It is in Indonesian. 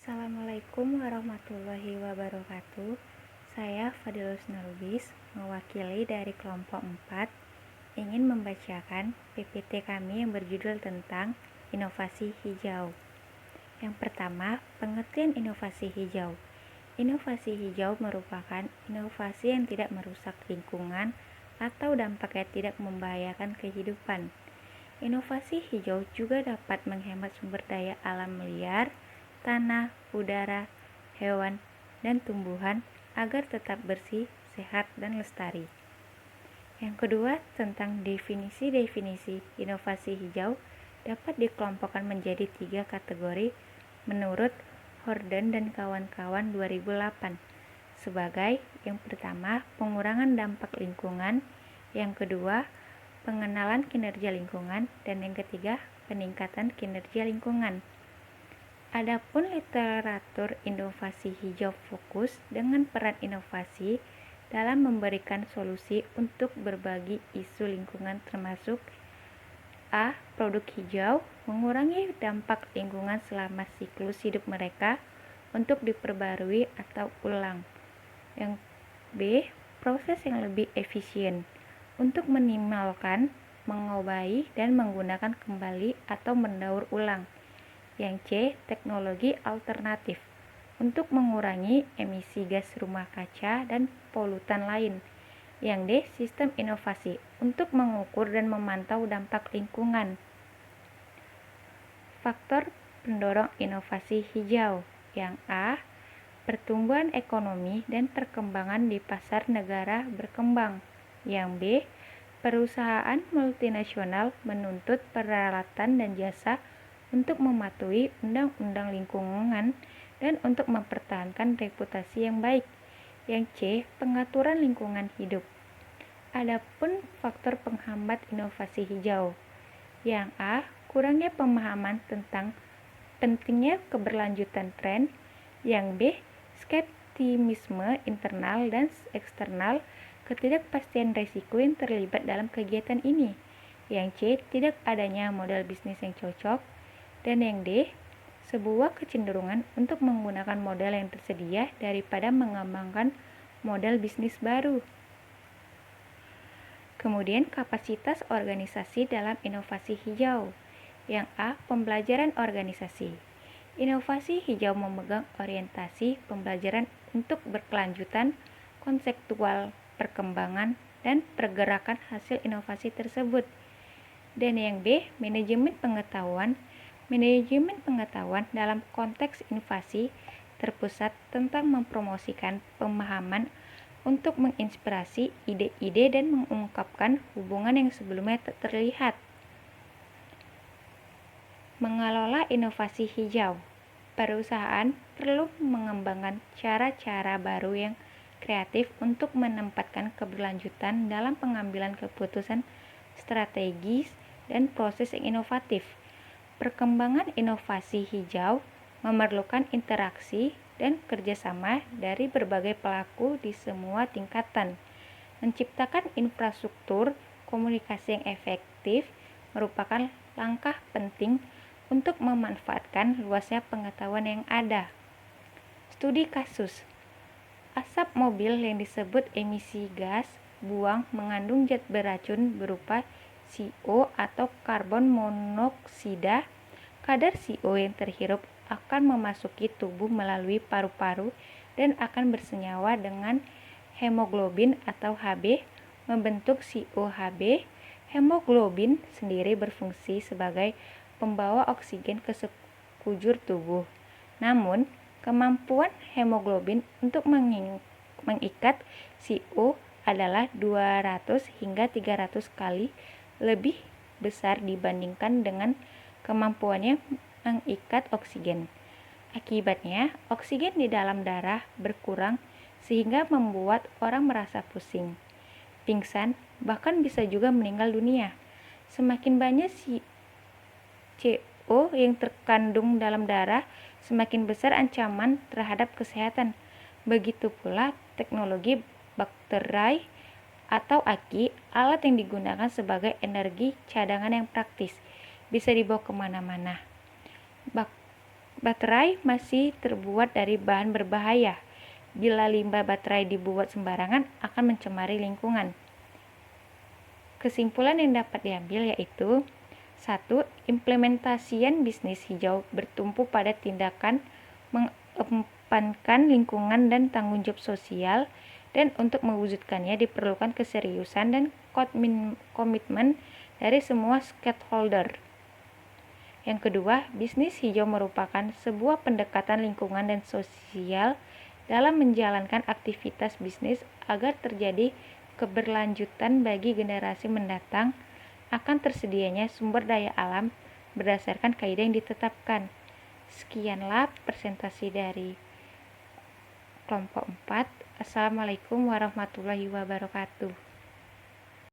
Assalamualaikum warahmatullahi wabarakatuh. Saya Fadilus Nurubis, mewakili dari kelompok 4, ingin membacakan PPT kami yang berjudul tentang inovasi hijau. Yang pertama, pengertian inovasi hijau. Inovasi hijau merupakan inovasi yang tidak merusak lingkungan atau dampaknya tidak membahayakan kehidupan. Inovasi hijau juga dapat menghemat sumber daya alam liar, tanah, udara, hewan, dan tumbuhan agar tetap bersih, sehat, dan lestari. Yang kedua, tentang definisi inovasi hijau dapat dikelompokkan menjadi 3 kategori menurut Horden dan kawan-kawan 2008. Sebagai yang pertama, pengurangan dampak lingkungan, yang kedua, pengenalan kinerja lingkungan, dan yang ketiga, peningkatan kinerja lingkungan. Adapun literatur inovasi hijau fokus dengan peran inovasi dalam memberikan solusi untuk berbagi isu lingkungan termasuk A. Produk hijau mengurangi dampak lingkungan selama siklus hidup mereka untuk diperbarui atau ulang. Yang B. Proses yang lebih efisien untuk minimalkan, mengobahi, dan menggunakan kembali atau mendaur ulang. Yang C. Teknologi alternatif untuk mengurangi emisi gas rumah kaca dan polutan lain. Yang D. Sistem inovasi untuk mengukur dan memantau dampak lingkungan. Faktor pendorong inovasi hijau. Yang A. Pertumbuhan ekonomi dan perkembangan di pasar negara berkembang. Yang B. Perusahaan multinasional menuntut peralatan dan jasa untuk mematuhi undang-undang lingkungan dan untuk mempertahankan reputasi yang baik. Yang C. Pengaturan lingkungan hidup. Adapun faktor penghambat inovasi hijau. Yang A. Kurangnya pemahaman tentang pentingnya keberlanjutan tren. Yang B. Skeptisisme internal dan eksternal, ketidakpastian risiko yang terlibat dalam kegiatan ini. Yang C. Tidak adanya model bisnis yang cocok. Dan yang D. Sebuah kecenderungan untuk menggunakan model yang tersedia daripada mengembangkan model bisnis baru. Kemudian kapasitas organisasi dalam inovasi hijau. Yang A. Pembelajaran organisasi. Inovasi hijau memegang orientasi pembelajaran untuk berkelanjutan, konseptual perkembangan, dan pergerakan hasil inovasi tersebut. Dan yang B. Manajemen pengetahuan. Manajemen pengetahuan dalam konteks inovasi terpusat tentang mempromosikan pemahaman untuk menginspirasi ide-ide dan mengungkapkan hubungan yang sebelumnya tak terlihat. Mengelola inovasi hijau. Perusahaan perlu mengembangkan cara-cara baru yang kreatif untuk menempatkan keberlanjutan dalam pengambilan keputusan strategis dan proses yang inovatif. Perkembangan inovasi hijau memerlukan interaksi dan kerjasama dari berbagai pelaku di semua tingkatan. Menciptakan infrastruktur komunikasi yang efektif merupakan langkah penting untuk memanfaatkan luasnya pengetahuan yang ada. Studi kasus. Asap mobil yang disebut emisi gas buang mengandung zat beracun berupa CO atau karbon monoksida. Kadar CO yang terhirup akan memasuki tubuh melalui paru-paru dan akan bersenyawa dengan hemoglobin atau Hb, membentuk COHb. Hemoglobin sendiri berfungsi sebagai pembawa oksigen ke sekujur tubuh. Namun, kemampuan hemoglobin untuk mengikat CO adalah 200 hingga 300 kali lebih besar dibandingkan dengan kemampuannya mengikat oksigen. Akibatnya, oksigen di dalam darah berkurang sehingga membuat orang merasa pusing, pingsan, bahkan bisa juga meninggal dunia. Semakin banyak CO yang terkandung dalam darah, semakin besar ancaman terhadap kesehatan. Begitu pula teknologi baterai atau aki, alat yang digunakan sebagai energi cadangan yang praktis, bisa dibawa kemana-mana. Baterai masih terbuat dari bahan berbahaya. Bila limbah baterai dibuat sembarangan akan mencemari lingkungan. Kesimpulan yang dapat diambil yaitu 1. Implementasian bisnis hijau bertumpu pada tindakan mengedepankan lingkungan dan tanggung jawab sosial, dan untuk mewujudkannya diperlukan keseriusan dan komitmen dari semua stakeholder. Yang kedua, bisnis hijau merupakan sebuah pendekatan lingkungan dan sosial dalam menjalankan aktivitas bisnis agar terjadi keberlanjutan bagi generasi mendatang akan tersedianya sumber daya alam berdasarkan kaidah yang ditetapkan. Sekianlah presentasi dari kelompok 4. Assalamualaikum warahmatullahi wabarakatuh.